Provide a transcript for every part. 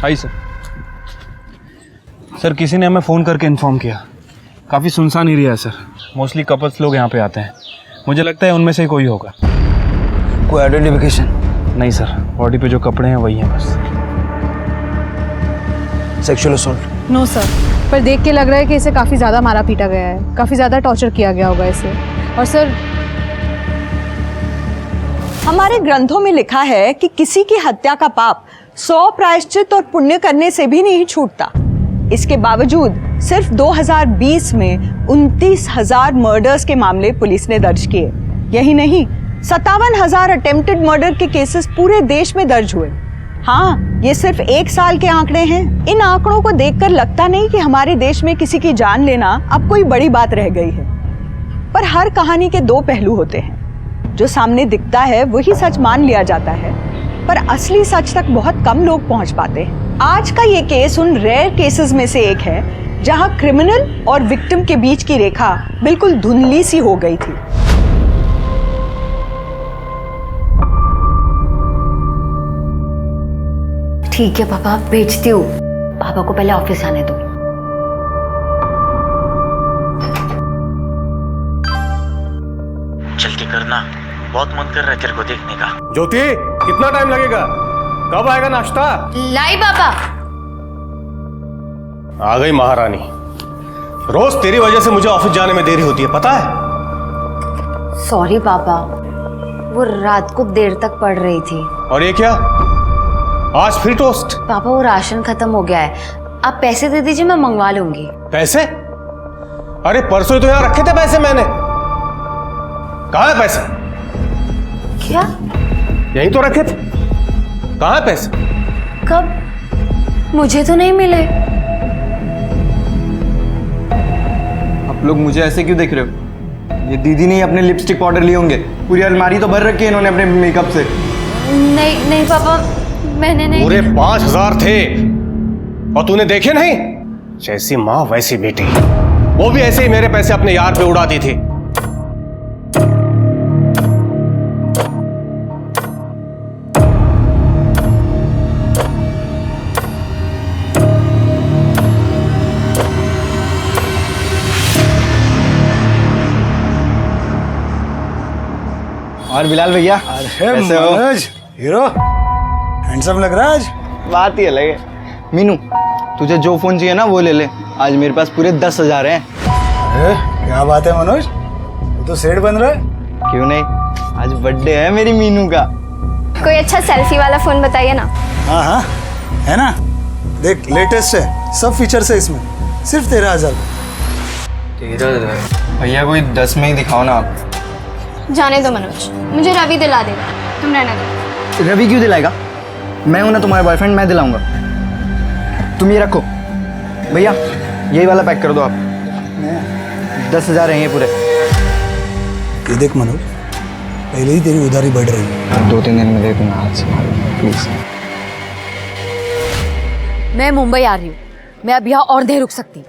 Hi sir. Sir किसी ने हमें फ़ोन करके इन्फॉर्म किया, काफ़ी सुनसान एरिया है सर। मोस्टली कपल्स लोग यहाँ पे आते हैं। मुझे लगता है उनमें से ही कोई होगा। कोई आइडेंटिफिकेशन? नहीं सर, बॉडी पे जो कपड़े हैं वही हैं बस। Sexual assault? नो सर, पर देख के लग रहा है कि इसे काफ़ी ज़्यादा मारा पीटा गया है, काफ़ी ज़्यादा टॉर्चर किया गया होगा इसे। और सर हमारे ग्रंथों में लिखा है कि किसी की हत्या का पाप 100 प्रायश्चित और पुण्य करने से भी नहीं छूटता। इसके बावजूद सिर्फ 2020 में 29,000 मर्डर्स के मामले पुलिस ने दर्ज किए। यही नहीं, 57,000 अटेम्प्टेड मर्डर के केसेस पूरे देश में दर्ज हुए। हाँ, ये सिर्फ एक साल के आंकड़े हैं। इन आंकड़ों को देखकर लगता नहीं कि हमारे देश में किसी की जान लेना अब कोई बड़ी बात रह गई है। पर हर कहानी के दो पहलू होते हैं। जो सामने दिखता है वही सच मान लिया जाता है, पर असली सच तक बहुत कम लोग पहुंच पाते हैं। आज का ये केस उन रेयर केसेस में से एक है जहां क्रिमिनल और विक्टिम के बीच की रेखा बिल्कुल धुंधली सी हो गई थी। ठीक है पापा, भेजती हूँ। पापा को पहले ऑफिस आने दो। जल्दी करना, बहुत मन कर रहा है तेरे को देखने का। ज्योति, कितना टाइम लगेगा? कब आएगा नाश्ता? लाई पापा। आ गई महारानी। रोज तेरी वजह से मुझे ऑफिस जाने में देरी होती है, पता है? सॉरी पापा, वो रात को देर तक पढ़ रही थी। और ये क्या, आज फिर टोस्ट? पापा वो राशन खत्म हो गया है, आप पैसे दे दीजिए, मैं मंगवा लूंगी। पैसे? अरे परसों तो यहाँ रखे थे पैसे मैंने। कहाँ है पैसे? क्या? यहीं तो रखे थे। कहाँ है पैसे? कब? मुझे तो नहीं मिले। आप लोग मुझे ऐसे क्यों देख रहे हो? ये दीदी ने अपने लिपस्टिक पाउडर लिए होंगे। पूरी अलमारी तो भर रखी है इन्होंने अपने मेकअप से। नहीं नहीं पापा, मैंने नहीं। पूरे 5,000 थे और तूने देखे नहीं? जैसी माँ वैसी बेटी। वो भी ऐसे ही मेरे पैसे अपने यार पे उड़ाती थी। और बिलाल भैया, अरे कैसे हो? मनोज, हीरो हैंडसम लग रहा है आज। बात ही अलग है। मीनू, तुझे जो फोन चाहिए ना वो ले ले। आज मेरे पास पूरे 10,000 हैं। अरे क्या बात है मनोज, वो तो सेठ बन रहा है। क्यों नहीं, आज बर्थडे है मेरी मीनू का। कोई अच्छा सेल्फी वाला फोन बताइए ना। हाँ हाँ है ना, देख लेटेस्ट है, सब फीचर्स है इसमें, सिर्फ 13,000। भैया कोई 10 में ही दिखाओ ना आप। जाने दो मनोज, मुझे रवि दिला देगा, तुम रहने दो। रवि क्यों दिलाएगा? मैं हूं ना तुम्हारा बॉयफ्रेंड, मैं दिलाऊंगा। तुम ये रखो भैया, यही वाला पैक कर दो आप। 10,000 हैं ये पूरे। ये देख मनोज, पहले ही तेरी उधारी बढ़ रही है। 2-3 दिन में दे दूंगा, हाथ से प्लीज। मैं मुंबई आ रही हूँ, मैं अब यहाँ और नहीं रुक सकती।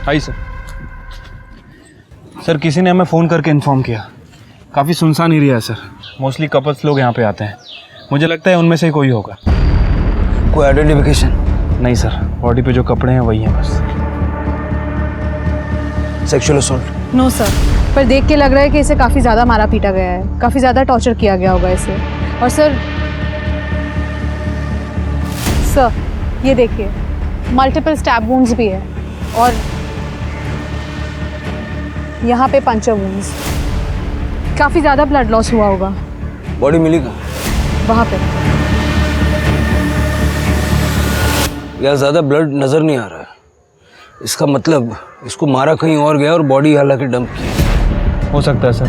Hi sir. सर किसी ने हमें फ़ोन करके इन्फॉर्म किया, काफ़ी सुनसान एरिया है सर। मोस्टली कपल्स लोग यहाँ पे आते हैं। मुझे लगता है उनमें से ही कोई होगा। कोई आइडेंटिफिकेशन? नहीं सर, बॉडी पे जो कपड़े हैं वही हैं बस। Sexual assault? नो सर, पर देख के लग रहा है कि इसे काफ़ी ज़्यादा मारा पीटा गया है, काफ़ी ज़्यादा टॉर्चर किया गया होगा इसे। और सर ये देखिए, मल्टीपल स्टैब वुंड्स भी है और यहाँ पे पंचर वुंड्स। काफ़ी ज़्यादा ब्लड लॉस हुआ होगा। बॉडी मिली कहाँ? वहाँ पे। यार ज़्यादा ब्लड नज़र नहीं आ रहा है। इसका मतलब इसको मारा कहीं और गया और बॉडी हालांकि डंप की। हो सकता है सर।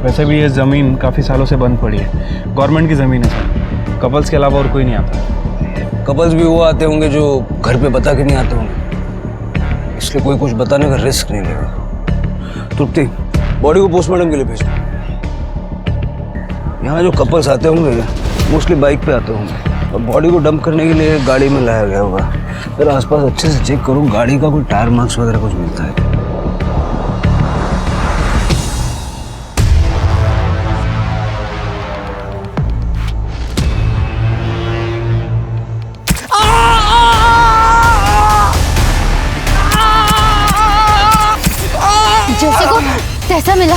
वैसे भी ये ज़मीन काफ़ी सालों से बंद पड़ी है, गवर्नमेंट की ज़मीन है सर। कपल्स के अलावा और कोई नहीं आता। कपल्स भी वो आते होंगे जो घर पे बता के नहीं आते होंगे, इसलिए कोई कुछ बताने का रिस्क नहीं लेगा। तृप्ति, बॉडी को पोस्टमार्टम के लिए भेज दो। यहाँ जो कपल्स आते होंगे मोस्टली बाइक पे आते होंगे और बॉडी को डंप करने के लिए गाड़ी में लाया गया होगा। फिर आसपास अच्छे से चेक करूँ गाड़ी का कोई टायर मार्क्स वगैरह कुछ मिलता है। जैसे को तैसा मिला।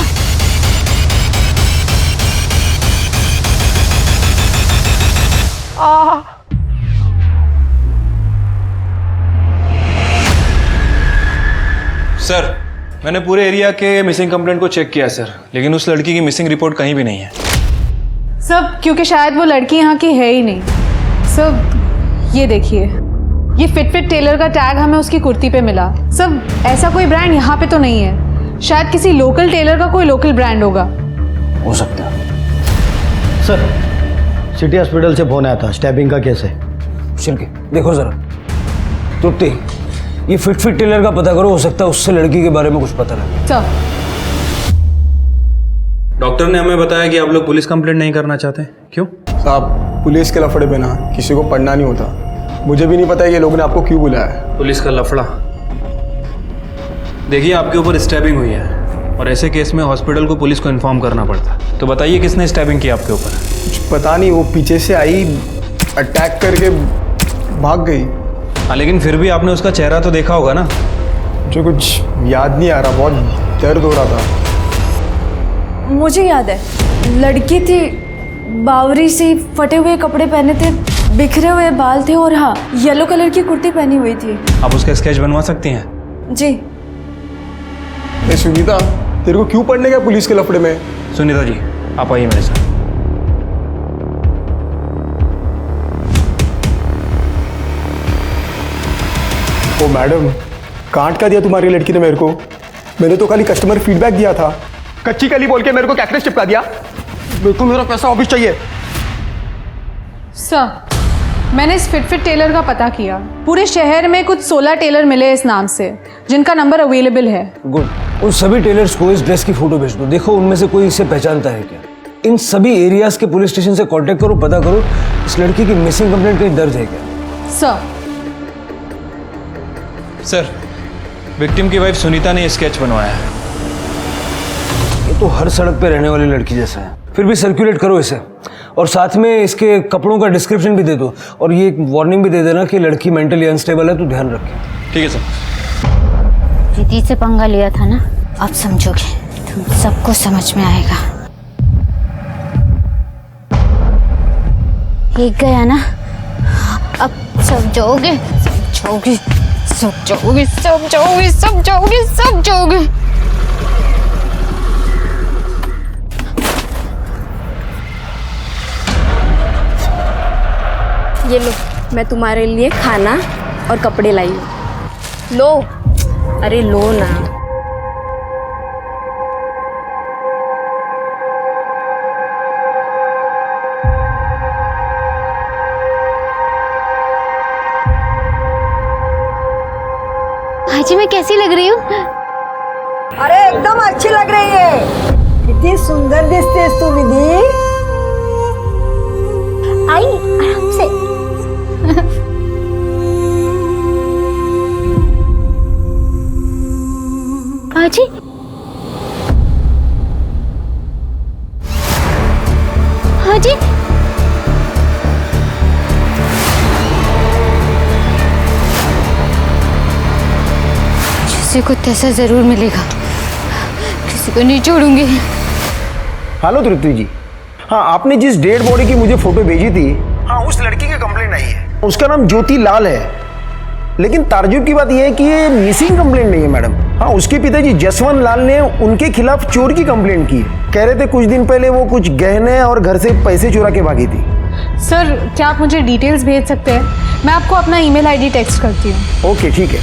सर, मैंने पूरे एरिया के मिसिंग कंप्लेंट को चेक किया सर, लेकिन उस लड़की की मिसिंग रिपोर्ट कहीं भी नहीं है। सब क्योंकि शायद वो लड़की यहाँ की है ही नहीं। सब ये देखिए, ये फिट टेलर का टैग हमें उसकी कुर्ती पे मिला। सब ऐसा कोई ब्रांड यहाँ पे तो नहीं है, शायद किसी लोकल टेलर का कोई लोकल ब्रांड होगा। हो सकता है। सर, सिटी हॉस्पिटल से फोन आया था, स्टैबिंग का केस है। शिल्पी, देखो जरा। तृप्ति, ये फिट टेलर का पता करो, हो सकता है उससे लड़की के बारे में कुछ पता लगे। सर, डॉक्टर ने हमें बताया कि आप लोग पुलिस कंप्लेंट नहीं करना चाहते, क्यों? साहब, पुलिस के लफड़े पे ना किसी को पढ़ना नहीं होता। मुझे भी नहीं पता ये लोगों ने आपको क्यों बुलाया है। पुलिस का लफड़ा? देखिए, आपके ऊपर स्टैबिंग हुई है और ऐसे केस में हॉस्पिटल को पुलिस को इन्फॉर्म करना पड़ता है। तो बताइए किसने स्टैबिंग की आपके ऊपर? कुछ पता नहीं, वो पीछे से आई, अटैक करके भाग गई। हाँ, लेकिन फिर भी आपने उसका चेहरा तो देखा होगा ना? मुझे कुछ याद नहीं आ रहा, बहुत दर्द हो रहा था। मुझे याद है, लड़की थी, बावरी सी, फटे हुए कपड़े पहने थे, बिखरे हुए बाल थे और हाँ, येलो कलर की कुर्ती पहनी हुई थी। आप उसका स्केच बनवा सकती हैं? जी। सुनीता, तेरे को क्यों पढ़ने गया पुलिस के लफड़े में? सुनीता जी, आप आइए मेरे साथ। ओ मैडम, काट का दिया तुम्हारी लड़की ने मेरे को। मैंने तो खाली कस्टमर फीडबैक दिया था। कच्ची कली बोल के मेरे को कैक्टस चिपका दिया। मेरे को मेरा पैसा वापस चाहिए। सर, मैंने इस फिट टेलर का पता किया। पूरे शहर में कुछ 16 टेलर मिले इस नाम से, जिनका नंबर अवेलेबल है। गुड। उन सभी टेलर्स को इस ड्रेस की फोटो भेज दो। देखो उनमें से कोई इसे पहचानता है क्या। इन सभी एरियाज के पुलिस स्टेशन से कांटेक्ट करो, पता करो इस लड़की की मिसिंग कंप्लेंट कहीं दर्ज है क्या। सर, विक्टिम की वाइफ सुनीता ने स्केच बनवाया है। ये तो हर सड़क पे रहने वाली लड़की जैसा है। फिर भी सर्कुलेट करो इसे और साथ में इसके कपड़ों का डिस्क्रिप्शन भी दे दो और ये एक वार्निंग भी दे देना कि लड़की मेंटली अनस्टेबल है, तो ध्यान रखें। ठीक है सर। दीदी से पंगा लिया था ना, अब समझोगे, तुम सबको समझ में आएगा। एक गया ना, अब समझोगे, समझोगे, समझोगे, समझोगे, समझोगे, समझोगे। ये लो, मैं तुम्हारे लिए खाना और कपड़े लाई हूँ। लो, अरे लो ना। भाजी, मैं कैसी लग रही हूँ? अरे एकदम अच्छी लग रही है। कितनी सुंदर दिखती तू विधि। आई आराम से। भाजी, भाजी, किसी को तैसा जरूर मिलेगा, किसी को नहीं छोड़ूंगी। हेलो तृप्ति जी, हाँ आपने जिस डेड बॉडी की मुझे फोटो भेजी थी, हाँ उस लड़की की कंप्लेंट आई है। उसका नाम ज्योति लाल है, लेकिन ताज्जुब की बात यह है कि ये मिसिंग कंप्लेंट नहीं है मैडम। हाँ, उसके पिताजी जसवंत लाल ने उनके खिलाफ चोर की कंप्लेंट की है। कह रहे थे कुछ दिन पहले वो कुछ गहने और घर से पैसे चुरा के भागी थी। सर, क्या आप मुझे डिटेल्स भेज सकते हैं? मैं आपको अपना ईमेल आईडी टेक्स्ट करती हूँ। ओके ठीक है।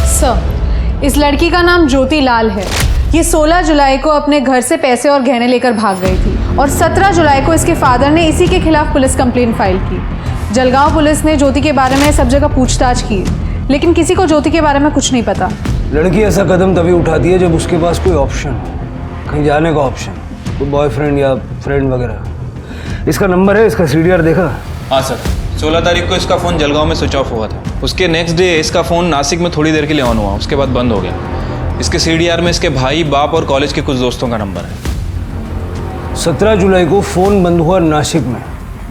सर, इस लड़की का नाम ज्योति लाल है। ये 16 जुलाई को अपने घर से पैसे और गहने लेकर भाग गई थी और 17 जुलाई को इसके फादर ने इसी के खिलाफ पुलिस कंप्लेंट फाइल की। जलगांव पुलिस ने ज्योति के बारे में सब जगह पूछताछ की, लेकिन किसी को ज्योति के बारे में कुछ नहीं पता। लड़की ऐसा कदम तभी उठाती है जब उसके पास कोई ऑप्शन हो, कहीं जाने का ऑप्शन, कोई बॉयफ्रेंड या फ्रेंड वगैरह। इसका नंबर है, इसका सीडीआर देखा? हाँ सर, 16 तारीख को इसका फ़ोन जलगांव में स्विच ऑफ हुआ था। उसके नेक्स्ट डे इसका फ़ोन नासिक में थोड़ी देर के लिए ऑन हुआ, उसके बाद बंद हो गया। इसके सीडीआर में इसके भाई, बाप और कॉलेज के कुछ दोस्तों का नंबर है। 17 जुलाई को फ़ोन बंद हुआ नासिक में।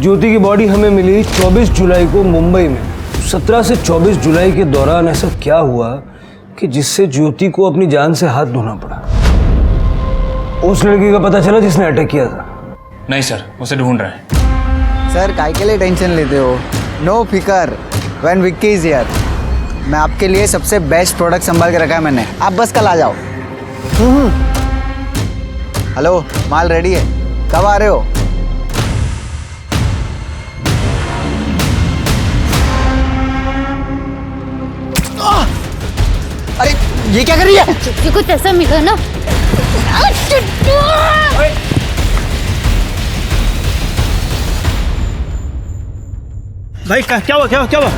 ज्योति की बॉडी हमें मिली 24 जुलाई को मुंबई में। 17 से 24 जुलाई के दौरान ऐसा क्या हुआ कि जिससे ज्योति को अपनी जान से हाथ धोना पड़ा? उस लड़की का पता चला जिसने अटैक किया था? नहीं सर, उसे ढूंढ रहे हैं। सर काय के लिए टेंशन लेते हो? नो फिकर, व्हेन विक्की इज हियर। मैं आपके लिए सबसे बेस्ट प्रोडक्ट संभाल के रखा है मैंने, आप बस कल आ जाओ। हेलो, माल रेडी है, कब आ रहे हो? अरे ये क्या कर रही है? किसी को ऐसा मिला ना। भाई क्या हुआ क्या हुआ?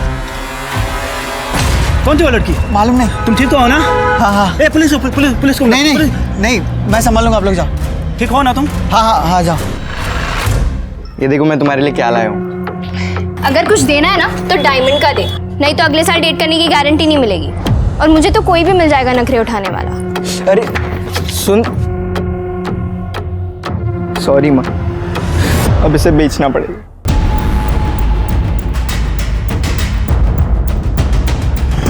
कौन थी वो लड़की? मालूम नहीं। तुम ठीक तो हो ना? हाँ हाँ। ए पुलिस को नहीं, मैं संभाल लूंगा, आप लोग जाओ। ठीक हो ना तुम? हाँ जाओ। ये देखो मैं तुम्हारे लिए क्या लाया हूँ। अगर कुछ देना है ना तो डायमंड का दे, नहीं तो अगले साल डेट करने की गारंटी नहीं मिलेगी। और मुझे तो कोई भी मिल जाएगा नखरे उठाने वाला। अरे सुन, सॉरी माँ, अब इसे बेचना पड़ेगा।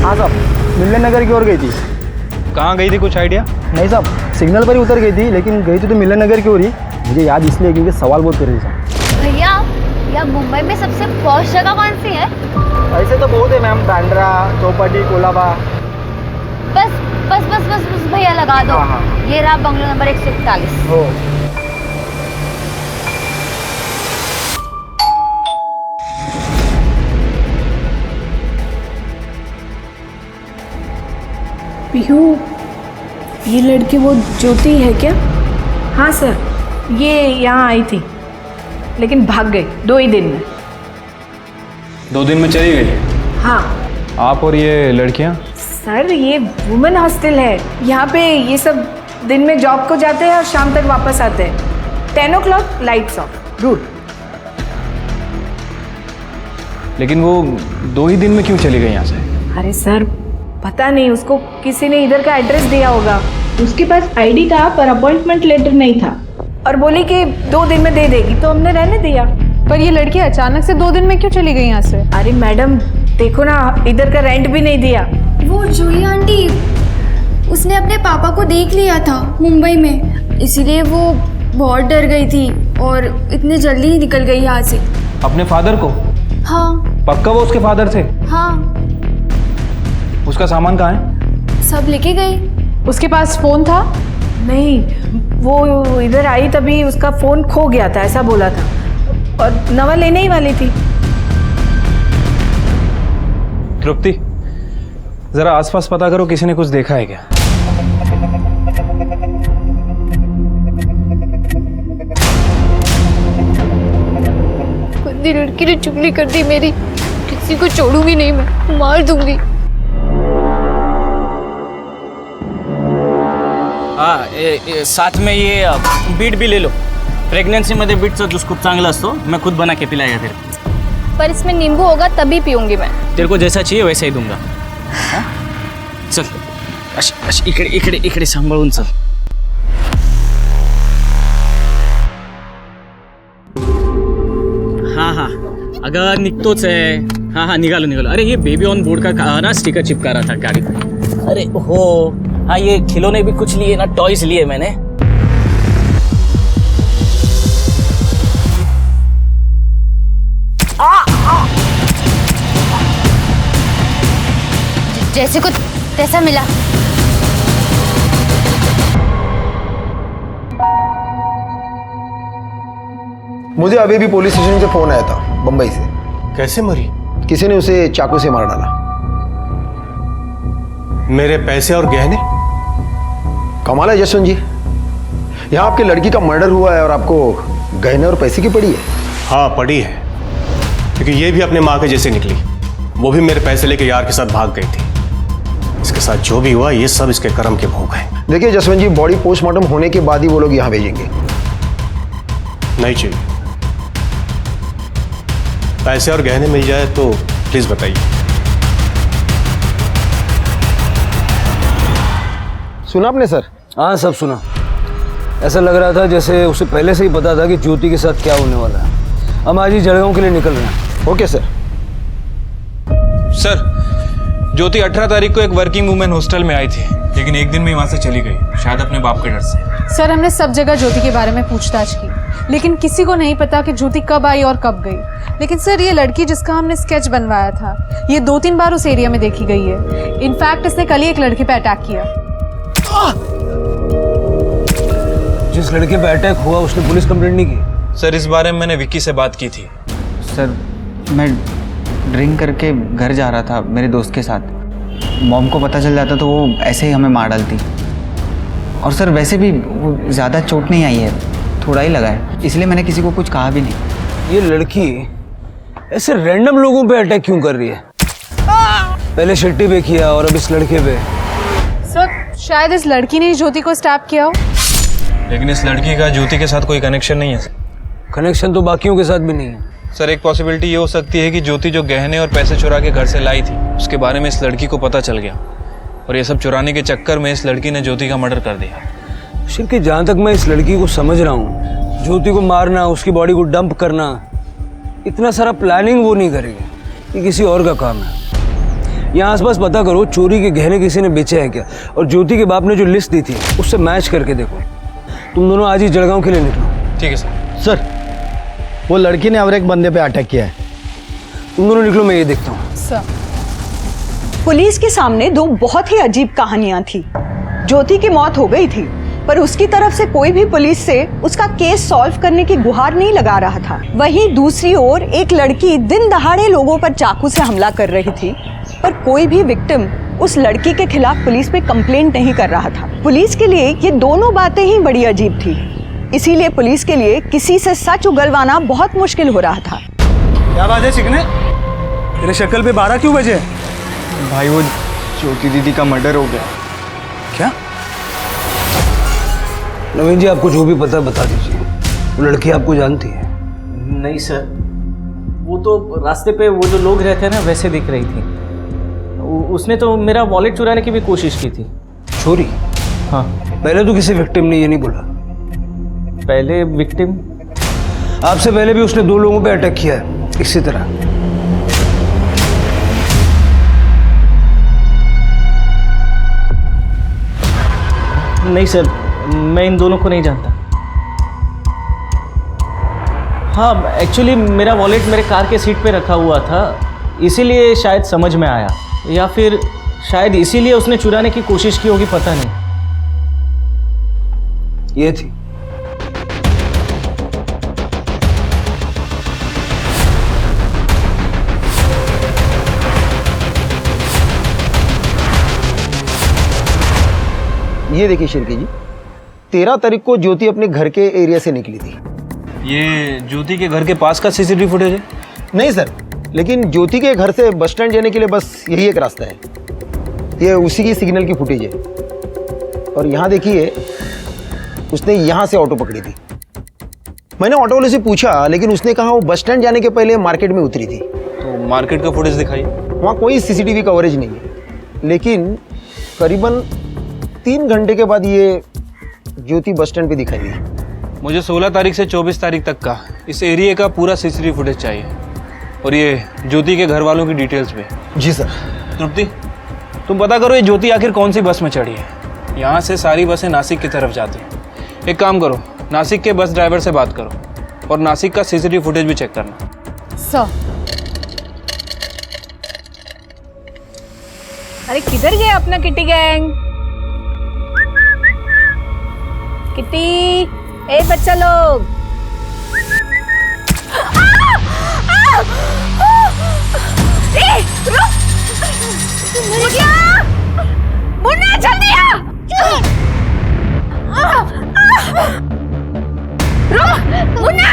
हाँ साहब, मिलन नगर की ओर गई थी। कहाँ गई थी, कुछ आइडिया? नहीं साहब, सिग्नल पर ही उतर गई थी, लेकिन गई थी तो मिलन नगर की ओर ही। मुझे याद इसलिए क्योंकि सवाल बहुत कर रही थी। भैया, या मुंबई में सबसे पॉश जगह कौन सी है? ऐसे तो बहुत है मैम, बांद्रा, चौपाटी, कोलाबा। बस बस बस बस बस भैया लगा दो। हाँ। ये रहा बंगलो नंबर 141। हो पीहू, ये लड़की वो ज्योति है क्या? हाँ सर, ये यहाँ आई थी लेकिन भाग गई 2 ही दिन में। 2 दिन में चली गई? हाँ आप और ये लड़कियाँ? सर, ये वुमेन हॉस्टल है। यहाँ पे ये सब दिन में जॉब को जाते हैं और शाम तक वापस आते हैं। 10 o'clock लाइट्स ऑफ। गुड। लेकिन वो 2 ही दिन में क्यों चली गई यहाँ से? अरे सर, पता नहीं, उसको किसी ने इधर का एड्रेस दिया होगा। उसके पास आईडी था पर अपॉइंटमेंट लेटर नहीं था, और बोली कि 2 दिन में दे देगी, तो हमने रहने दिया। पर ये लड़की अचानक से 2 दिन में क्यों चली गई यहाँ से? अरे मैडम देखो ना, इधर का रेंट भी नहीं दिया। वो जूही आंटी, उसने अपने पापा को देख लिया था मुंबई में, इसीलिए वो बहुत डर गई थी और इतनी जल्दी ही निकल गई यहाँ से। अपने फादर को? हाँ। पक्का वो उसके फादर थे? हाँ। उसका सामान कहाँ है? सब लेके गई। उसके पास फोन था? नहीं, वो इधर आई तभी उसका फोन खो गया था, ऐसा बोला था, और नवा लेने ही वाली थी। तृप्ति, जरा आसपास पता करो, किसी ने कुछ देखा है क्या? गंदी लड़की ने चुगली कर दी मेरी, किसी को छोड़ूंगी नहीं, मैं मार दूंगी। हाँ, साथ में ये बीट भी ले लो। प्रेग्नेंसीमध्ये बीटचा ज्यूस खूप चांगला असतो, मैं खुद बना के पिलाएगा तेरे को। पर इसमें नींबू होगा तभी पीऊंगी मैं। तेरे को जैसा चाहिए वैसा ही दूंगा। हाँ? चल, अशी इकडे इकडे इकडे सांभाळून चल। हाँ, अगर निघतोच आहे। हाँ, निघालो। अरे ये बेबी ऑन बोर्ड का ना स्टिकर चिपका रहा था गाड़ी पे। अरे हो, हाँ, ये खिलौने भी कुछ लिए ना, टॉयज लिए मैंने। जैसे को तैसा मिला। मुझे अभी भी पुलिस स्टेशन से फोन आया था बंबई से। कैसे मरी? किसी ने उसे चाकू से मार डाला। मेरे पैसे और गहने? कमाल है जसवंत जी, यहाँ आपकी लड़की का मर्डर हुआ है और आपको गहने और पैसे की पड़ी है। हाँ, पड़ी है, क्योंकि ये भी अपने माँ के जैसे निकली, वो भी मेरे पैसे लेके यार के साथ भाग गई थी। इसके साथ जो भी हुआ ये सब इसके कर्म के भोग हैं। देखिए जसवंत जी, बॉडी पोस्टमार्टम होने के बाद ही वो लोग यहाँ भेजेंगे। नहीं चाहिए। पैसे और गहने मिल जाए तो प्लीज बताइए। सुना आपने सर? हाँ सब सुना। ऐसा लग रहा था जैसे उसे पहले से ही पता था कि ज्योति के साथ क्या होने वाला है। हम आज ही जलगांव के लिए निकल रहे हैं। Okay sir. सर, ज्योति 18 तारीख को एक वर्किंग वुमेन हॉस्टल में आई थी, लेकिन एक दिन में वहां से चली गई, शायद अपने बाप के डर से। सर, हमने सब जगह ज्योति के बारे में पूछताछ की, लेकिन किसी को नहीं पता कि ज्योति कब आई और कब गई। लेकिन सर, ये लड़की जिसका हमने स्केच बनवाया था, ये 2-3 बार उस एरिया में देखी गई है। इनफैक्ट इसने कल ही एक लड़की पे अटैक किया। जिस लड़के पे अटैक हुआ उसने पुलिस कंप्लेंट नहीं की? सर, इस बारे में मैंने विक्की से बात की थी। सर, मैं ड्रिंक करके घर जा रहा था मेरे दोस्त के साथ। मॉम को पता चल जाता तो वो ऐसे ही हमें मार डालती। और सर वैसे भी वो ज़्यादा चोट नहीं आई है, थोड़ा ही लगा है, इसलिए मैंने किसी को कुछ कहा भी नहीं। ये लड़की ऐसे रैंडम लोगों पे अटैक क्यों कर रही है? पहले शेट्टी पे किया और अब इस लड़के पे। सर, शायद इस लड़की ने ज्योति को स्टैप किया हो। लेकिन इस लड़की का ज्योति के साथ कोई कनेक्शन नहीं है। कनेक्शन तो बाकियों के साथ भी नहीं है। सर, एक पॉसिबिलिटी ये हो सकती है कि ज्योति जो गहने और पैसे चुरा के घर से लाई थी, उसके बारे में इस लड़की को पता चल गया और ये सब चुराने के चक्कर में इस लड़की ने ज्योति का मर्डर कर दिया। शिल्पी, जहाँ तक मैं इस लड़की को समझ रहा हूँ, ज्योति को मारना, उसकी बॉडी को डंप करना, इतना सारा प्लानिंग वो नहीं करेगी। ये किसी और का काम है। यहाँ आसपास पता करो चोरी के गहने किसी ने बेचे हैं क्या, और ज्योति के बाप ने जो लिस्ट दी थी उससे मैच करके देखो। तुम दोनों आज ही जलगांव के लिए निकलो। ठीक है सर। सर, वो लड़की ने और एक बंदे पे अटैक किया है। तुम दोनों निकलो, मैं ये देखता हूँ। सर, पुलिस के सामने दो बहुत ही अजीब कहानियां थी। ज्योति की मौत हो गई थी, पर उसकी तरफ से कोई भी पुलिस से उसका केस सॉल्व करने की गुहार नहीं लगा रहा था। वहीं दूसरी ओर एक लड़की दिन दहाड़े लोगों पर चाकू से हमला कर रही थी, पर कोई भी विक्टिम उस लड़की के खिलाफ पुलिस पे कंप्लेंट नहीं कर रहा था। पुलिस के लिए ये दोनों बातें ही बड़ी अजीब थी, इसीलिए पुलिस के लिए किसी से सच उगलवाना बहुत मुश्किल हो रहा था। क्या बात है चिकने, तेरे शक्ल पे 12 क्यों बजे? भाई वो ज्योति दीदी का मर्डर हो गया। क्या? नवीन जी, आपको जो भी पता बता दीजिए। वो लड़की आपको जानती है? नहीं सर, वो तो रास्ते पे वो जो लोग रहते हैं ना वैसे दिख रही थी। उसने तो मेरा वॉलेट चुराने की भी कोशिश की थी। चोरी? हाँ। पहले तो किसी विक्टिम ने ये नहीं बोला। पहले विक्टिम? आपसे पहले भी उसने 2 लोगों पे अटैक किया है इसी तरह। नहीं सर, मैं इन दोनों को नहीं जानता। हाँ, एक्चुअली मेरा वॉलेट मेरे कार के सीट पे रखा हुआ था, इसीलिए शायद समझ में आया, या फिर शायद इसीलिए उसने चुराने की कोशिश की होगी, पता नहीं। ये थी। ये देखिए शिल्पी जी, 13 तारीख को ज्योति अपने घर के एरिया से निकली थी। ये ज्योति के घर के पास का सीसीटीवी फुटेज है? नहीं सर, लेकिन ज्योति के घर से बस स्टैंड जाने के लिए बस यही एक रास्ता है। ये उसी की सिग्नल की फुटेज है। और यहाँ देखिए, उसने यहाँ से ऑटो पकड़ी थी। मैंने ऑटो वाले से पूछा, लेकिन उसने कहा वो बस स्टैंड जाने के पहले मार्केट में उतरी थी। तो मार्केट का फुटेज दिखाइए। वहाँ कोई सीसीटीवी कवरेज नहीं है, लेकिन करीबन 3 घंटे के बाद ये ज्योति बस स्टैंड पे दिखाई दी। मुझे 16 तारीख से 24 तारीख तक का इस एरिया का पूरा सीसीटीवी फुटेज चाहिए, और ये ज्योति के घर वालों की डिटेल्स पे। जी सर। तृप्ति, तुम पता करो ये ज्योति आखिर कौन सी बस में चढ़ी है। यहाँ से सारी बसें नासिक की तरफ जाती हैं। एक काम करो, नासिक के बस ड्राइवर से बात करो और नासिक का सीसीटीवी फुटेज भी चेक करना। सर, अरे किधर गया अपना किटी गैंग? किटी, ए बच्चा लोग, मुन्ना जल्दी आ! मुन्ना!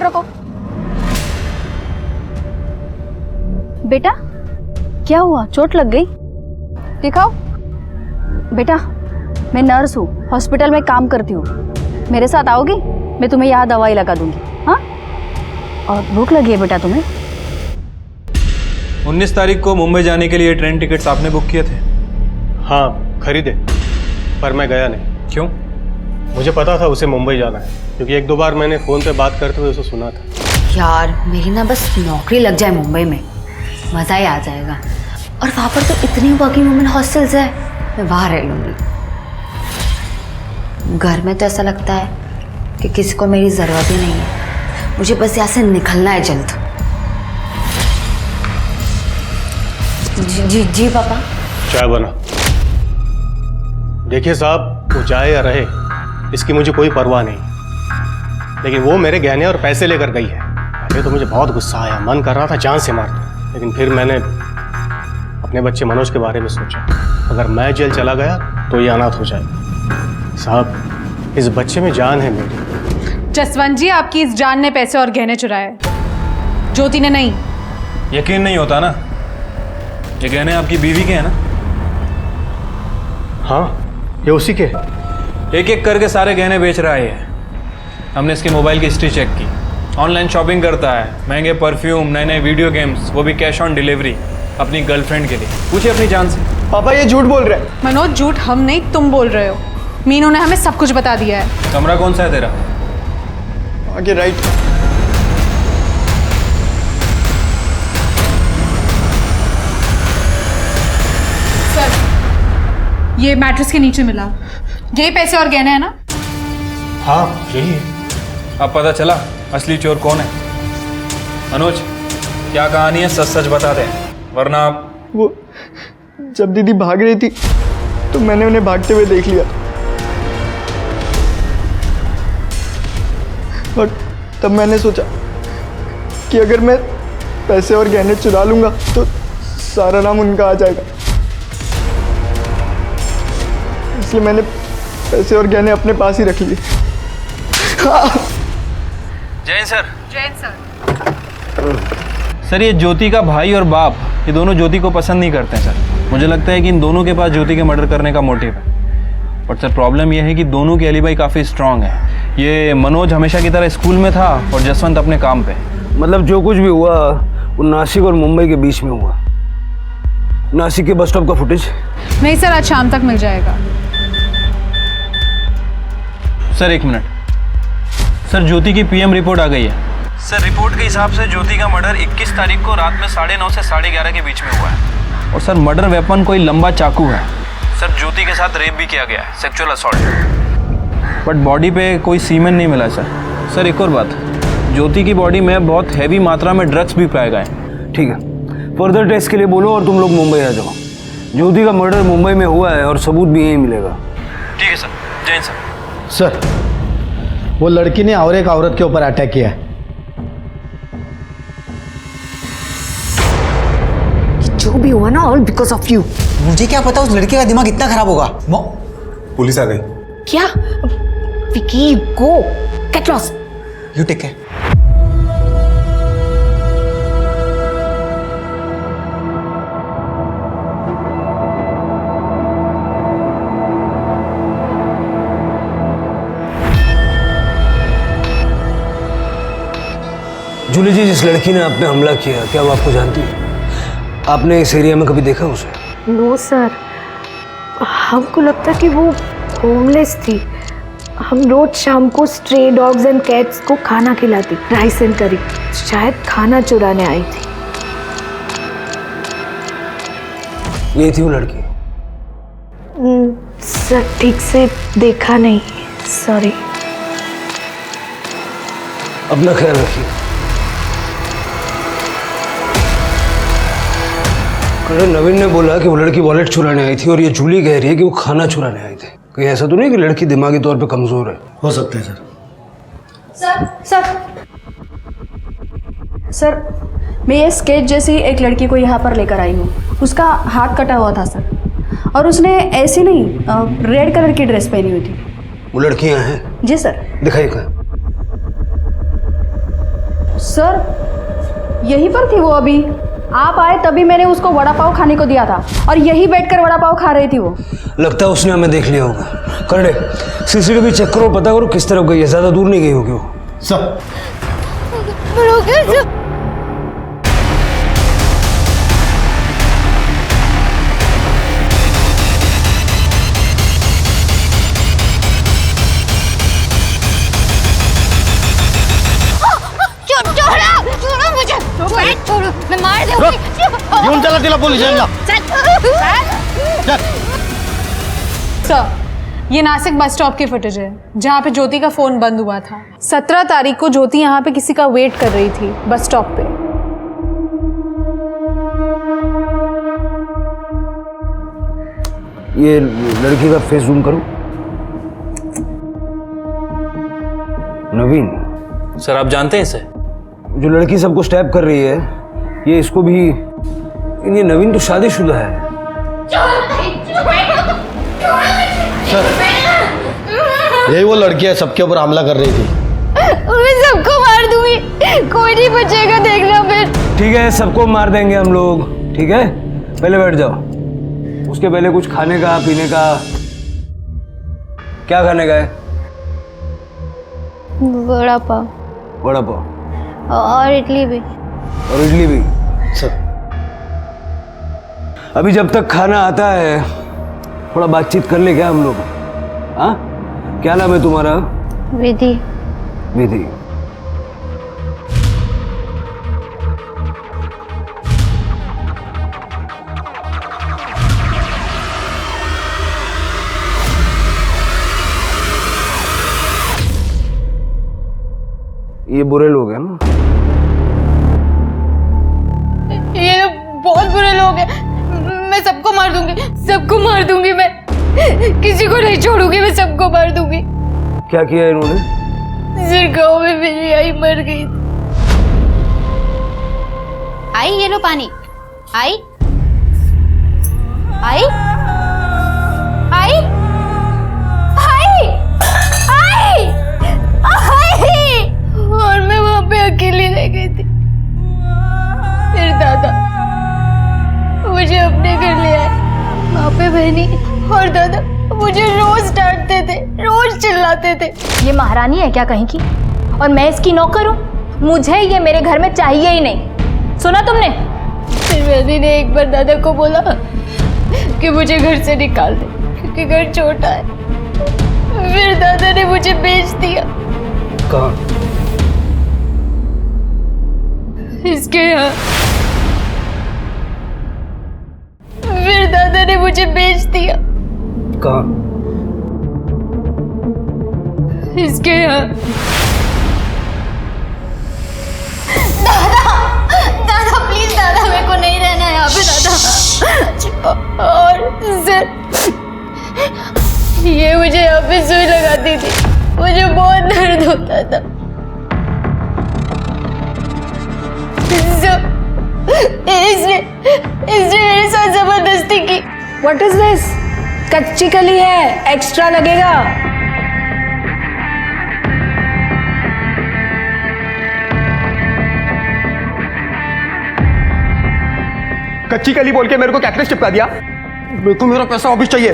रखो। बेटा क्या हुआ, चोट लग गई? दिखाओ। बेटा मैं नर्स हूँ, हॉस्पिटल में काम करती हूँ, मेरे साथ आओगी? मैं तुम्हें यहाँ दवाई लगा दूंगी। हाँ, और भूख लगी है बेटा तुम्हें? 19 तारीख को मुंबई जाने के लिए ट्रेन टिकट्स आपने बुक किए थे? हाँ खरीदे, पर मैं गया नहीं। क्यों? मुझे पता था उसे मुंबई जाना है, क्योंकि 1-2 बार मैंने फ़ोन पे बात करते हुए उसे सुना था। यार मेरी ना बस नौकरी लग जाए मुंबई में, मज़ा ही आ जाएगा। और वहाँ पर तो इतनी वर्किंग वुमेन हॉस्टल्स है, मैं वहाँ रह लूँगी। घर में तो ऐसा लगता है कि किसी को मेरी ज़रूरत ही नहीं है, मुझे बस यहाँ से निकलना है जल्द। जी जी जी पापा। चाय बना। देखिए साहब, वो जाए या रहे इसकी मुझे कोई परवाह नहीं, लेकिन वो मेरे गहने और पैसे लेकर गई है। पहले तो मुझे बहुत गुस्सा आया, मन कर रहा था जान से मार दूं, लेकिन फिर मैंने अपने बच्चे मनोज के बारे में सोचा। अगर मैं जेल चला गया तो ये अनाथ हो जाएगा। साहब इस बच्चे में जान है मेरी। जसवंत जी, आपकी इस जान ने पैसे और गहने चुराए, ज्योति ने नहीं। यकीन नहीं होता ना, ये गहने आपकी बीवी के हैं ना? हाँ ये उसी के। एक एक करके सारे गहने बेच रहा है ये। हमने इसके मोबाइल की हिस्ट्री चेक की, ऑनलाइन शॉपिंग करता है, महंगे परफ्यूम, नए नए वीडियो गेम्स, वो भी कैश ऑन डिलीवरी अपनी गर्लफ्रेंड के लिए। पूछिए अपनी जान से। पापा ये झूठ बोल रहे हैं। मनोज, झूठ हम नहीं तुम बोल रहे हो। मीनू ने हमें सब कुछ बता दिया है। कमरा कौन सा है तेरा? आगे राइट। सर ये मैट्रेस के नीचे मिला, यही पैसे और गहने हैं ना? हाँ यही है। अब पता चला असली चोर कौन है? मनोज क्या कहानी है, सच सच बता दे, वरना आप। वो जब दीदी भाग रही थी तो मैंने उन्हें भागते हुए देख लिया, और तब मैंने सोचा कि अगर मैं पैसे और गहने चुरा लूंगा तो सारा नाम उनका आ जाएगा, इसलिए मैंने पैसे और गहने अपने पास ही रख लिए। Jain sir. Jain sir. Sir ये ज्योति का भाई और बाप, ये दोनों ज्योति को पसंद नहीं करते हैं सर। मुझे लगता है कि इन दोनों के पास ज्योति के मर्डर करने का मोटिव है, बट सर प्रॉब्लम यह है कि दोनों की एलिबाई काफ़ी स्ट्रांग है। ये मनोज हमेशा की तरह स्कूल में था और जसवंत अपने काम पे। मतलब जो कुछ भी हुआ वो नासिक और मुंबई के बीच में हुआ। नासिक के बस स्टॉप का फुटेज? नहीं सर, आज शाम तक मिल जाएगा। Sir 1 minute. सर ज्योति की पीएम रिपोर्ट आ गई है। सर रिपोर्ट के हिसाब से ज्योति का मर्डर 21 तारीख को रात में 9:30 से 11:30 के बीच में हुआ है। और सर मर्डर वेपन कोई लंबा चाकू है। सर ज्योति के साथ रेप भी किया गया है, सेक्सुअल असॉल्ट, बट बॉडी पे कोई सीमेन नहीं मिला सर। सर एक और बात, ज्योति की बॉडी में बहुत हैवी मात्रा में ड्रग्स भी पाए गए। ठीक है, फर्दर टेस्ट के लिए बोलो और तुम लोग मुंबई आ जाओ। ज्योति का मर्डर मुंबई में हुआ है और सबूत भी यहीं मिलेगा। ठीक है सर। जैन सर। सर वो लड़की ने और एक औरत के ऊपर अटैक किया है। जो भी हुआ ना ऑल बिकॉज ऑफ यू। मुझे क्या पता उस लड़के का दिमाग इतना खराब होगा। पुलिस आ गई। क्या? Vicky go get lost. You take care. Julie ji, जिस लड़की ने आप पे हमला किया, क्या वो आपको जानती है? आपने इस एरिया में कभी देखा उसे? नो सर, हमको लगता कि वो होमलेस थी। हम रोज शाम को स्ट्रे डॉग्स एंड कैट्स को खाना खिलाती, राइस एंड करी। शायद खाना चुराने आई थी। यही थी वो लड़की? सर ठीक से देखा नहीं, सॉरी। अपना ख्याल रखिए। अरे नवीन ने बोला कि वो लड़की वॉलेट चुराने आई थी और ये जूली कह रही है कि वो खाना चुराने आई थी। कहीं ऐसा तो नहीं कि लड़की दिमागी तौर पे कमजोर है? हो सकता है सर। सर मैं ये स्केच जैसी एक लड़की को यहाँ पर लेकर आई हूँ। उसका हाथ कटा हुआ था सर, और उसने ऐसी नहीं रेड कलर की ड्रेस पहनी हुई थी। वो लड़कियां हैं? जी सर। दिखाइए कहाँ? सर यहीं पर थी वो अभी। आप आए तभी मैंने उसको वड़ा पाव खाने को दिया था और यही बैठकर वड़ा पाव खा रही थी वो। लगता है उसने हमें देख लिया होगा। करडे सीसीटीवी चेक करो, पता करो किस तरफ गई है, ज्यादा दूर नहीं गई होगी वो। सर छोड़ो, मैं मार दूंगी। घेऊन चला तिला पोलीस स्टेशनला। सर, ये नासिक बस स्टॉप की फुटेज है जहाँ पे ज्योति का फोन बंद हुआ था। 17 तारीख को ज्योति यहाँ पे किसी का वेट कर रही थी बस स्टॉप पे। ये लड़की का फेस जूम करो। नवीन सर आप जानते हैं इसे? जो लड़की सबको स्टैप कर रही है, ये इसको भी। ये नवीन तो शादीशुदा है। सर यही वो लड़की है सबके ऊपर हमला कर रही थी। मैं सबको मार दूंगी, कोई नहीं बचेगा, देखना फिर। ठीक है, सबको मार देंगे हम लोग। ठीक है, पहले बैठ जाओ। उसके पहले कुछ खाने का पीने का। क्या खाने का है? वड़ा पाव वड़ा पाव और इडली भी। और इडली भी। सर अभी जब तक खाना आता है थोड़ा बातचीत कर ले क्या हम लोग? हाँ, क्या नाम है तुम्हारा? विधि। विधि। ये बुरे लोग हैं ना? ये बहुत बुरे लोग हैं। मैं सबको मार दूंगी, सबको मार दूंगी। मैं किसी को नहीं छोड़ूंगी, मैं सबको मार दूंगी। क्या किया इन्होंने? सिर गाँव में मेरी आई मर गई। आई ये लो पानी। आई आई आई आई आई आई। और मैं वहां पे अकेली रह गई थी। फिर दादा मुझे अपने घर ले आए। वहां पे बहनी और दादा मुझे रोज डांटते थे, रोज चिल्लाते थे। ये महारानी है क्या कहीं की? और मैं इसकी नौकर हूँ? मुझे ये मेरे घर में चाहिए ही नहीं। सुना तुमने? फिर बहनी ने एक बार दादा को बोला कि मुझे घर से निकाल दे क्योंकि घर छोटा है। फिर दादा ने मुझे बेच दिया। कहाँ? इसके यहाँ। फिर दादा ने मुझे बेच दिया। कहाँ? इसके यहाँ। दादा प्लीज दादा, मेरे को नहीं रहना है यहाँ पे दादा। और सर ये मुझे यहाँ पे सुई लगाती थी, मुझे बहुत दर्द होता था। इसने मेरे साथ जबरदस्ती की। What is this? कच्ची कली है, एक्स्ट्रा लगेगा। कच्ची कली बोल के मेरे को कैक्टस चिपका दिया। मेरे को मेरा पैसा वापस चाहिए।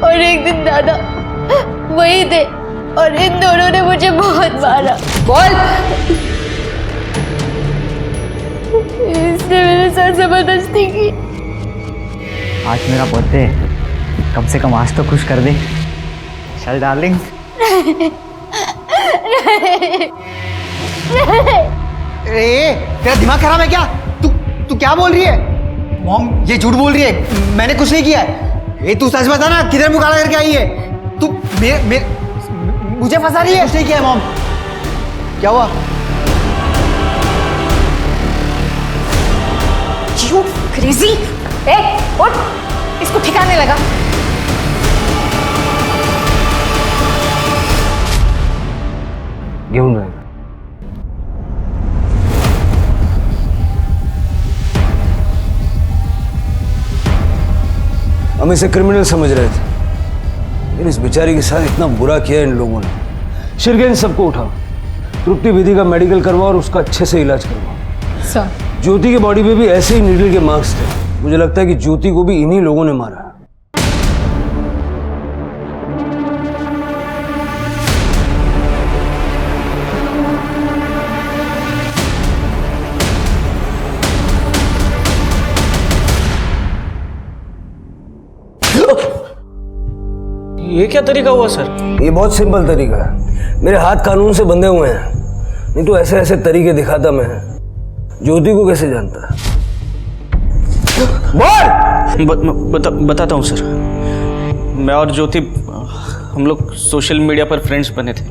और एक दिन दादा वही थे और इन दोनों ने मुझे बहुत मारा। बोल। इसने मेरे साथ जबरदस्ती की। आज मेरा बर्थडे है, कम से कम आज तो खुश कर दे। चल डार्लिंग। ए, तेरा दिमाग खराब है क्या? तू क्या बोल रही है? मॉम ये झूठ बोल रही है, मैंने कुछ नहीं किया है। ए तू सच बता ना, किधर मुँह काला करके आई है? तू मुझे फंसा रही है। कुछ नहीं किया है मॉम। क्या हुआ? You crazy? ए, उठ, इसको ठिकाने लगा। घेऊन जाएगा। हम इसे क्रिमिनल समझ रहे थे, लेकिन इस बेचारी के साथ इतना बुरा किया इन लोगों ने। शिरगेन सबको उठाओ, तृप्ति विधि का मेडिकल करवाओ और उसका अच्छे से इलाज करवाओ। सर ज्योति के बॉडी पे भी ऐसे ही नीडल के मार्क्स थे। मुझे लगता है कि ज्योति को भी इन्हीं लोगों ने मारा। ये क्या तरीका हुआ सर? ये बहुत सिंपल तरीका है। मेरे हाथ कानून से बंधे हुए हैं, नहीं तो ऐसे ऐसे तरीके दिखाता मैं। ज्योति को कैसे जानता है? बताता हूँ सर। मैं और ज्योति हम लोग सोशल मीडिया पर फ्रेंड्स बने थे।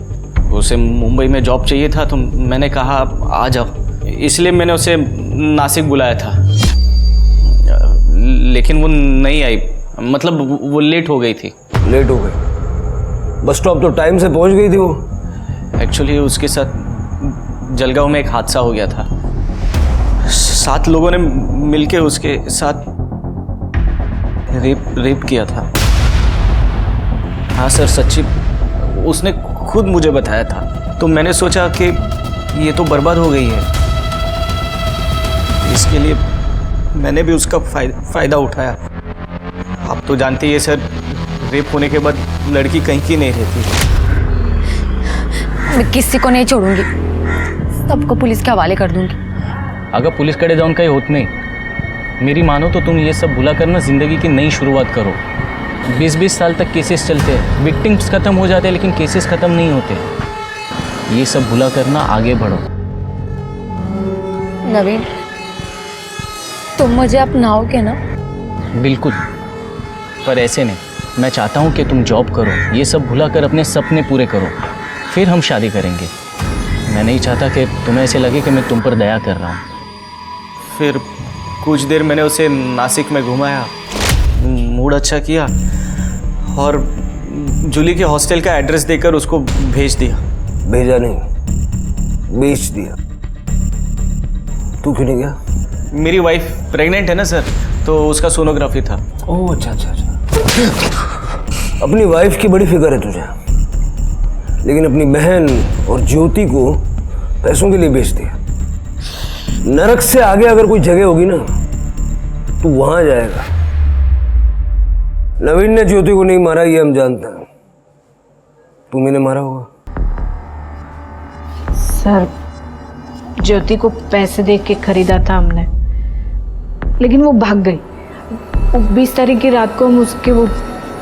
उसे मुंबई में जॉब चाहिए था तो मैंने कहा आ जाओ, इसलिए मैंने उसे नासिक बुलाया था। लेकिन वो नहीं आई, मतलब वो लेट हो गई थी। लेट हो गई? बस स्टॉप तो टाइम से पहुंच गई थी वो। एक्चुअली उसके साथ जलगांव में एक हादसा हो गया था। 7 लोगों ने मिलके उसके साथ रेप किया था। हाँ सर, सच्ची, उसने खुद मुझे बताया था। तो मैंने सोचा कि ये तो बर्बाद हो गई है, इसके लिए मैंने भी उसका फायदा उठाया। आप तो जानते ही है सर, रेप होने के बाद लड़की कहीं की नहीं रहती। मैं किसी को नहीं छोड़ूंगी, सबको पुलिस के हवाले कर दूंगी। अगर पुलिस कड़े डाउन का ही होत नहीं, मेरी मानो तो तुम ये सब भुला करना ज़िंदगी की नई शुरुआत करो। 20-20 साल तक केसेस चलते हैं, विक्टिम्स ख़त्म हो जाते हैं लेकिन केसेस ख़त्म नहीं होते। ये सब भुला करना, आगे बढ़ो। नवीन, तुम मुझे अपनाओगे ना? बिल्कुल, पर ऐसे नहीं। मैं चाहता हूँ कि तुम जॉब करो, ये सब भुला कर अपने सपने पूरे करो, फिर हम शादी करेंगे। मैं नहीं चाहता कि तुम्हें ऐसे लगे कि मैं तुम पर दया कर रहा हूँ। फिर कुछ देर मैंने उसे नासिक में घुमाया, मूड अच्छा किया और जूली के हॉस्टल का एड्रेस देकर उसको भेज दिया। भेजा नहीं, बेच दिया। तू क्यों नहीं गया? मेरी वाइफ प्रेग्नेंट है ना सर, तो उसका सोनोग्राफी था। ओह अच्छा अच्छा अच्छा। अपनी वाइफ की बड़ी फिक्र है तुझे, लेकिन अपनी बहन और ज्योति को पैसों के लिए बेच दिया। नरक से आगे अगर कोई जगह होगी ना तो वहां जाएगा। नवीन ने ज्योति को नहीं मारा, ये हम जानते हैं। तुम्ही ने मारा होगा। सर, ज्योति को पैसे दे के खरीदा था हमने, लेकिन वो भाग गई। 20 तारीख की रात को हम उसके वो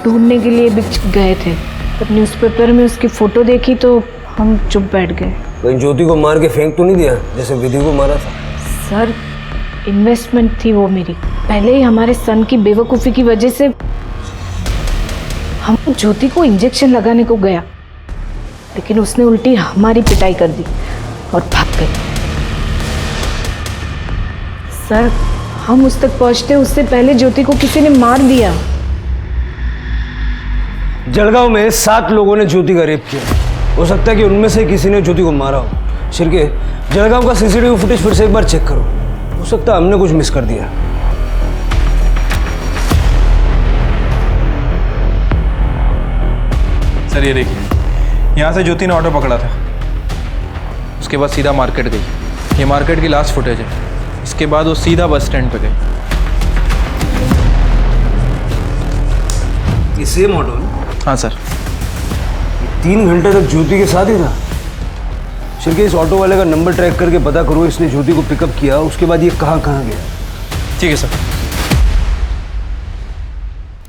ढूंढने के लिए बीच गए थे। जब न्यूज़पेपर में उसकी फ़ोटो देखी तो हम चुप बैठ गए। कहीं ज्योति को मार के फेंक तो नहीं दिया जैसे विधि को मारा था? सर, इन्वेस्टमेंट थी वो मेरी। पहले ही हमारे सन की बेवकूफ़ी की वजह से हम ज्योति को इंजेक्शन लगाने को गया, लेकिन उसने उल्टी हमारी पिटाई कर दी और भाग गई। सर, हम उस तक पहुंचते उससे पहले ज्योति को किसी ने मार दिया। जलगांव में 7 लोगों ने ज्योति का रेप किया। हो सकता है कि उनमें से किसी ने ज्योति को मारा हो। शिर्के, जलगांव का सीसीटीवी फुटेज फिर से एक बार चेक करो। हो सकता है हमने कुछ मिस कर दिया। सर ये देखिए, यहाँ से ज्योति ने ऑटो पकड़ा था, उसके बाद सीधा मार्केट गई। ये मार्केट की लास्ट फुटेज है। इसके बाद वो सीधा बस स्टैंड पे गई। ये सेम ऑटो है? हाँ सर। 3 घंटे तक ज्योति के साथ ही था। शिर्के, इस ऑटो वाले का नंबर ट्रैक करके पता करो इसने ज्योति को पिकअप किया, उसके बाद ये कहाँ कहाँ गया। ठीक है सर।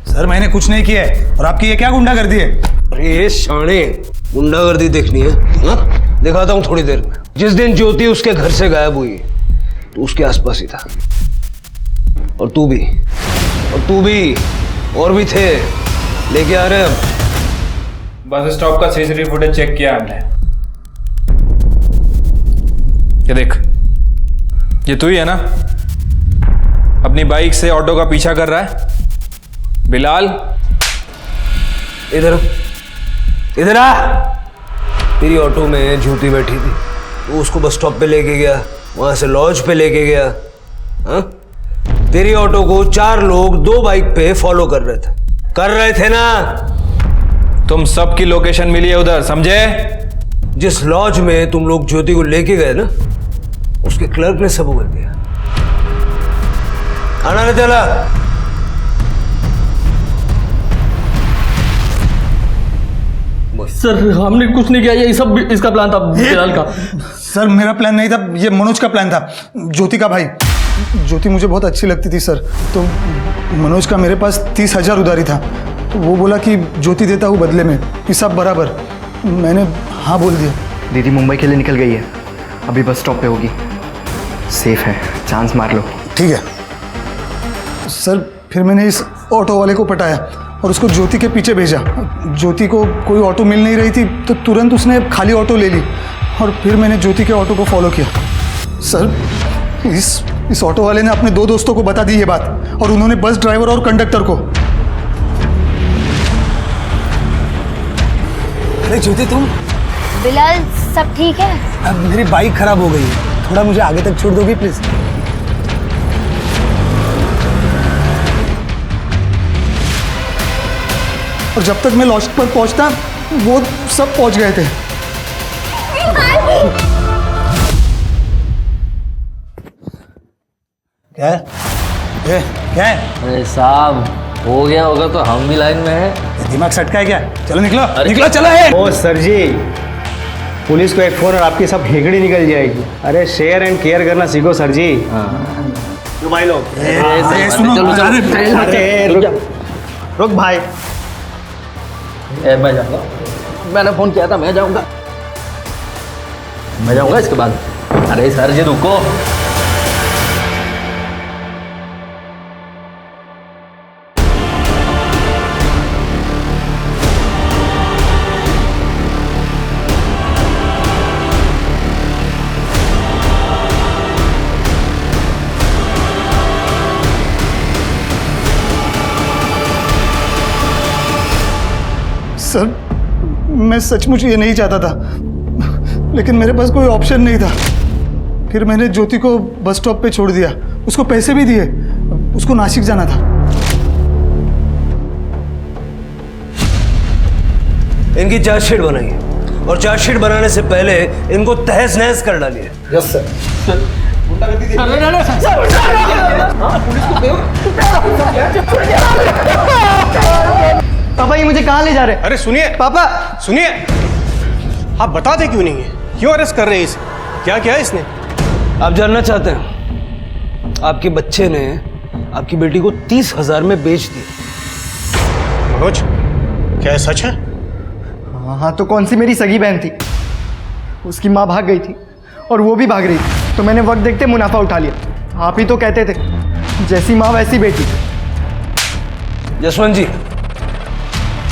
सर, मैंने कुछ नहीं किया है और आपकी ये क्या गुंडागर्दी है? अरे शाणे, गुंडागर्दी देखनी है? हाँ, दिखाता हूँ थोड़ी देर में। जिस दिन ज्योति उसके घर से गायब हुई तो उसके आसपास ही था। और तू भी, और भी थे। लेके आ रहे हैं अब। बस स्टॉप का सीसीटीवी फुटेज चेक किया हमने। ये देख, ये तू ही है ना अपनी बाइक से ऑटो का पीछा कर रहा है? बिलाल, इधर आ। तेरी ऑटो में ज्योति बैठी थी, तो उसको बस स्टॉप पे लेके गया, वहां से लॉज पे लेके गया। हाँ? तेरी ऑटो को 4 लोग 2 बाइक पे फॉलो कर रहे थे ना? तुम सबकी लोकेशन मिली है उधर, समझे? जिस लॉज में तुम लोग ज्योति को लेके गए ना, उसके क्लर्क ने सब उगल दिया। खाना नहीं चला। सर हमने कुछ नहीं किया, ये सब इसका प्लान था, बिलाल का। सर मेरा प्लान नहीं था, ये मनोज का प्लान था, ज्योति का भाई। ज्योति मुझे बहुत अच्छी लगती थी सर, तो मनोज का मेरे पास 30,000 उधारी था, तो वो बोला कि ज्योति देता हूँ बदले में, कि सब बराबर। मैंने हाँ बोल दिया। दीदी मुंबई के लिए निकल गई है, अभी बस स्टॉप पे होगी। सेफ है, चांस मार लो। ठीक है सर। फिर मैंने इस ऑटो वाले को पटाया और उसको ज्योति के पीछे भेजा। ज्योति को कोई ऑटो मिल नहीं रही थी, तो तुरंत उसने खाली ऑटो ले ली और फिर मैंने ज्योति के ऑटो को फॉलो किया। सर इस ऑटो वाले ने अपने 2 दोस्तों को बता दी ये बात, और उन्होंने बस ड्राइवर और कंडक्टर को। अरे ज्योति तुम? बिलाल सब ठीक है? अब मेरी बाइक खराब हो गई है, थोड़ा मुझे आगे तक छोड़ दोगी प्लीज? और जब तक मैं लॉज पर पहुंचता वो सब पहुंच गए थे। क्या क्या है? अरे साहब हो गया होगा तो हम भी लाइन में हैं। दिमाग सटका है क्या? चलो निकलो निकलो, चला है। ओ सर जी, पुलिस को एक फोन और आपकी सब हेगड़ी निकल जाएगी। अरे शेयर एंड केयर करना सीखो सर जी। तो भाई लोग रुक भाई, मैं जाऊंगा, मैंने फोन किया था, मैं जाऊंगा इसके बाद। अरे सर जी रुको। सर मैं सचमुच ये नहीं चाहता था, लेकिन मेरे पास कोई ऑप्शन नहीं था। फिर मैंने ज्योति को बस स्टॉप पे छोड़ दिया, उसको पैसे भी दिए, उसको नासिक जाना था। इनकी चार्जशीट बनाइए, और चार्जशीट बनाने से पहले इनको तहस नहस कर डालिए। Yes sir. पापा ये मुझे कहाँ ले जा रहे हैं? अरे सुनिए पापा सुनिए, आप बताते क्यों नहीं है? क्यों अरेस्ट कर रहे हैं इसे? क्या किया है इसने? आप जानना चाहते हैं? आपके बच्चे ने आपकी बेटी को 30,000 में बेच दिया। मनोज, क्या सच है? हाँ तो कौन सी मेरी सगी बहन थी? उसकी माँ भाग गई थी और वो भी भाग रही थी, तो मैंने वक्त देखते मुनाफा उठा लिया। आप ही तो कहते थे जैसी माँ वैसी बेटी। जसवंत जी,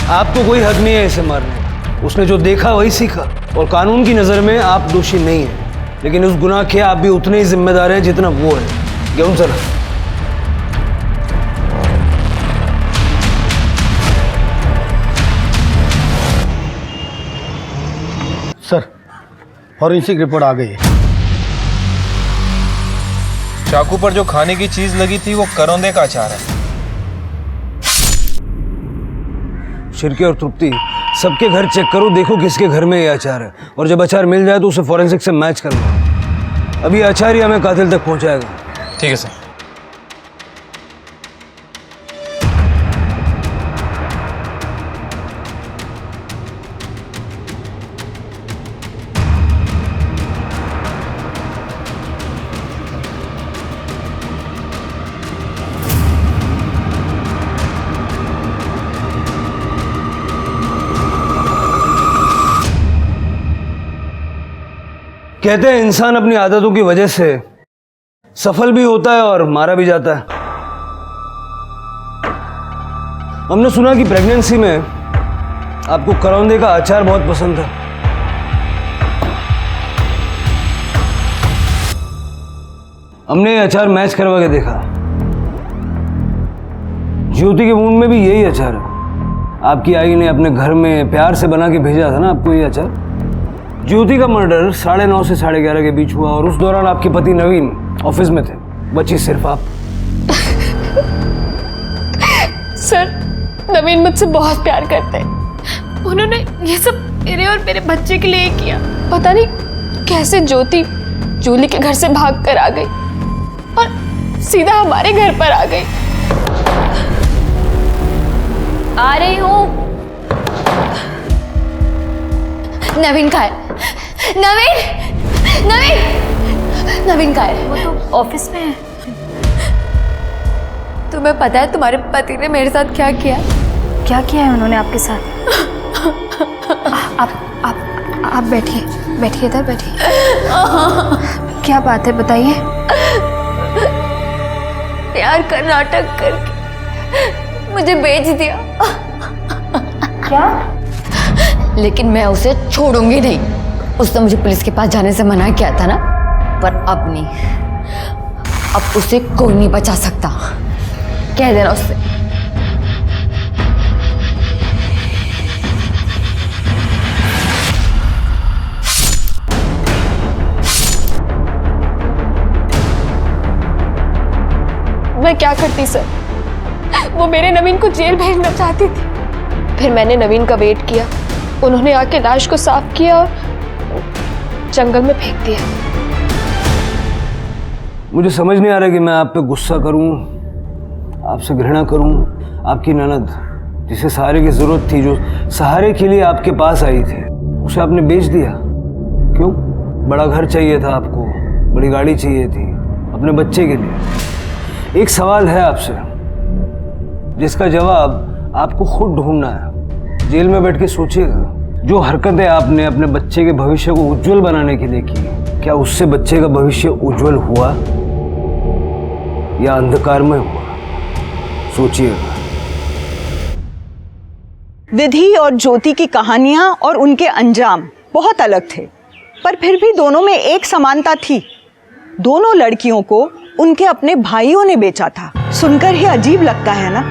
आपको कोई हक नहीं है इसे मारने। उसने जो देखा वही सीखा, और कानून की नज़र में आप दोषी नहीं हैं, लेकिन उस गुनाह के आप भी उतने ही जिम्मेदार हैं जितना वो है। क्यों सर? सर फॉरेंसिक रिपोर्ट आ गई है। चाकू पर जो खाने की चीज लगी थी वो करौंदे का अचार है। शिरके और तृप्ति, सबके घर चेक करो, देखो किसके घर में ये अचार है, और जब अचार मिल जाए तो उसे फॉरेंसिक से मैच कर लो। अभी अचार ही हमें कातिल तक पहुंचाएगा। ठीक है सर। कहते हैं इंसान अपनी आदतों की वजह से सफल भी होता है और मारा भी जाता है। हमने सुना कि प्रेगनेंसी में आपको करौंदे का अचार बहुत पसंद था। हमने ये अचार मैच करवा के देखा। ज्योति के मुंह में भी यही अचार है। आपकी आई ने अपने घर में प्यार से बना के भेजा था ना आपको ये अचार। ज्योति का मर्डर 9:30 से 11:30 के बीच हुआ, और उस दौरान आपके पति नवीन ऑफिस में थे, बची सिर्फ आप। सर नवीन मुझसे बहुत प्यार करते हैं, उन्होंने ये सब मेरे और मेरे बच्चे के लिए किया। पता नहीं कैसे ज्योति जूली के घर से भाग कर आ गई और सीधा हमारे घर पर आ गई। आ रही हूँ। नवीन कहाँ है? नवीन नवीन नवीन कहाँ है? वो तो ऑफिस में है। तुम्हें पता है तुम्हारे पति ने मेरे साथ क्या किया? क्या किया है उन्होंने आपके साथ? आप बैठिए, बैठिए इधर बैठिए। क्या बात है बताइए। प्यार का नाटक करके मुझे बेच दिया। क्या? लेकिन मैं उसे छोड़ूंगी नहीं। उसने मुझे पुलिस के पास जाने से मना किया था ना, पर अब नहीं। अब उसे कोई नहीं बचा सकता। कह देना उससे। मैं क्या करती सर? वो मेरे नवीन को जेल भेजना चाहती थी। फिर मैंने नवीन का वेट किया। उन्होंने आके लाश को साफ किया और जंगल में फेंक दिया। मुझे समझ नहीं आ रहा कि मैं आप पे गुस्सा करूं, आपसे घृणा करूं। आपकी ननद जिसे सहारे की जरूरत थी, जो सहारे के लिए आपके पास आई थी, उसे आपने बेच दिया। क्यों? बड़ा घर चाहिए था आपको, बड़ी गाड़ी चाहिए थी अपने बच्चे के लिए। एक सवाल है आपसे जिसका जवाब आपको खुद ढूंढना है। जेल में बैठ के सोचिएगा, जो हरकतें आपने अपने बच्चे के भविष्य को उज्जवल बनाने के लिए की, क्या उससे बच्चे का भविष्य उज्जवल हुआ या अंधकार में हुआ? सोचिएगा। विधि और ज्योति की कहानियां और उनके अंजाम बहुत अलग थे, पर फिर भी दोनों में एक समानता थी। दोनों लड़कियों को उनके अपने भाइयों ने बेचा था। सुनकर ही अजीब लगता है ना।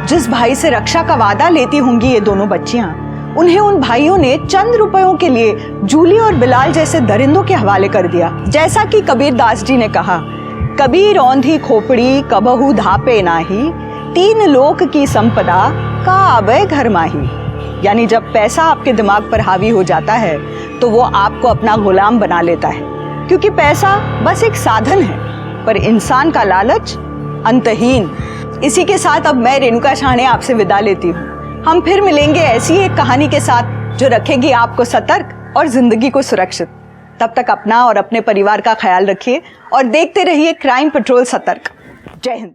जिस भाई से रक्षा का वादा लेती होंगी ये दोनों बच्चियां, उन्हें उन भाइयों ने चंद रुपयों के लिए जूली और बिलाल जैसे दरिंदों के हवाले कर दिया। जैसा कि कबीर दास जी ने कहा, कबीर औंधी खोपड़ी कबहू धापे नाही, तीन लोक की संपदा का आबे घर माही। यानी जब पैसा आपके दिमाग पर हावी हो जाता है तो वो आपको अपना गुलाम बना लेता है, क्योंकि पैसा बस एक साधन है, पर इंसान का लालच अंतहीन। इसी के साथ अब मैं रेणुका शाहणे आपसे विदा लेती हूँ। हम फिर मिलेंगे ऐसी एक कहानी के साथ जो रखेगी आपको सतर्क और जिंदगी को सुरक्षित। तब तक अपना और अपने परिवार का ख्याल रखिए और देखते रहिए क्राइम पेट्रोल सतर्क। जय हिंद।